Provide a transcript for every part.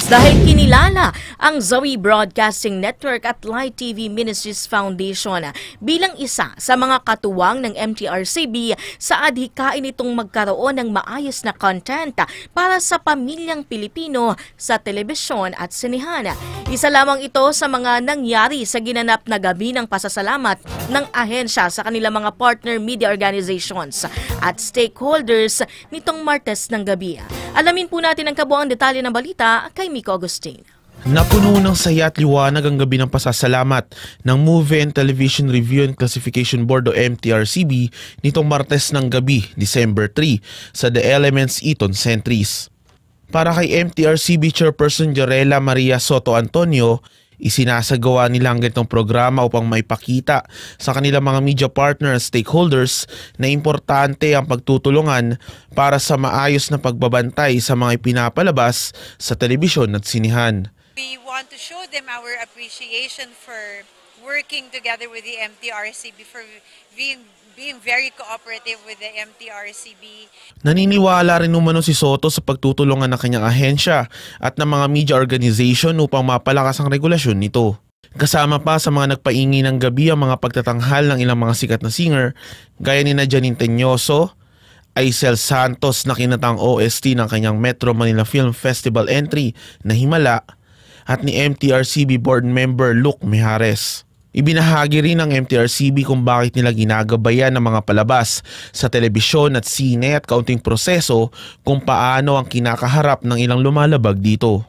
dahil kinilala ang Zoe Broadcasting Network at Light TV Ministries Foundation bilang isa sa mga katuwang ng MTRCB sa adhikain nitong magkaroon ng maayos na content para sa pamilyang Pilipino sa telebisyon at sinehan. Isa lamang ito sa mga nangyari sa ginanap na gabi ng pasasalamat ng ahensya sa kanilang mga partner media organizations at stakeholders nitong Martes ng gabi. Alamin po natin ang kabuang detalye ng balita kay Miko Agustin. Napuno ng saya at liwanag ang gabi ng pasasalamat ng Movie and Television Review and Classification Board o MTRCB nitong Martes ng gabi, December 3, sa The Elements Eton Centris. Para kay MTRCB Chairperson Jorela Maria Soto Antonio, isinasagawa nila ang ganitong programa upang maipakita sa kanilang mga media partner at stakeholders na importante ang pagtutulungan para sa maayos na pagbabantay sa mga ipinapalabas sa telebisyon at sinihan. We want to show them our appreciation for working together with the MTRCB, for being very cooperative with the MTRCB. Naniniwala rin umano si Soto sa pagtutulungan ng kanyang ahensya at ng mga media organization upang mapalakas ang regulasyon nito. Kasama pa sa mga nagpaingi ng gabi ang mga pagtatanghal ng ilang mga sikat na singer gaya ni Janine Teñoso, Aisel Santos na kinatang OST ng kanyang Metro Manila Film Festival entry na Himala at ni MTRCB board member Luke Mijares. Ibinahagi rin ng MTRCB kung bakit nila ginagabayan ng mga palabas sa telebisyon at sine at kaunting proseso kung paano ang kinakaharap ng ilang lumalabag dito.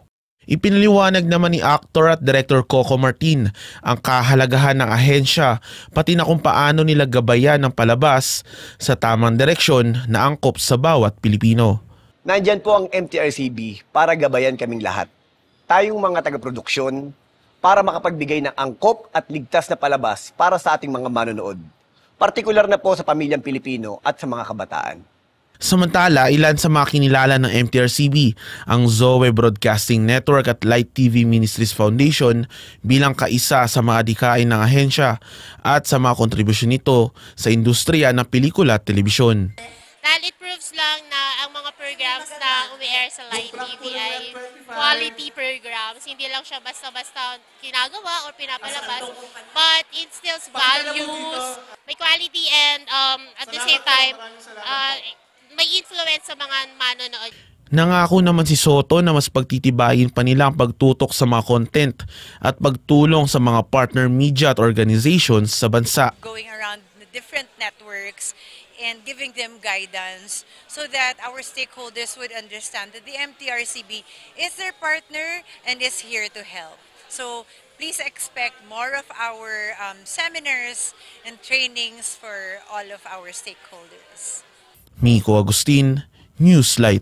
Ipinaliwanag naman ni actor at director Coco Martin ang kahalagahan ng ahensya pati na kung paano nila gabayan ng palabas sa tamang direksyon na angkop sa bawat Pilipino. Nandyan po ang MTRCB para gabayan kaming lahat. Tayong mga taga-produksyon, para makapagbigay ng angkop at ligtas na palabas para sa ating mga manonood. Partikular na po sa pamilyang Pilipino at sa mga kabataan. Samantala, ilan sa mga kinilala ng MTRCB ang Zoe Broadcasting Network at Light TV Ministries Foundation bilang kaisa sa mga adhikain ng ahensya at sa mga kontribusyon nito sa industriya ng pelikula at telebisyon. Dahil it proves lang na ang mga programs na umi-air sa Light TV ay quality programs. Hindi lang siya basta-basta ginagawa o pinapalabas, but it instills values, may quality and at the same time, may influence sa mga manonood. Nangako naman si Soto na mas pagtitibayin pa nila ang pagtutok sa mga content at pagtulong sa mga partner media at organizations sa bansa. Going around the different networks and giving them guidance so that our stakeholders would understand that the MTRCB is their partner and is here to help. So please expect more of our seminars and trainings for all of our stakeholders. Miko Agustin, Newslight.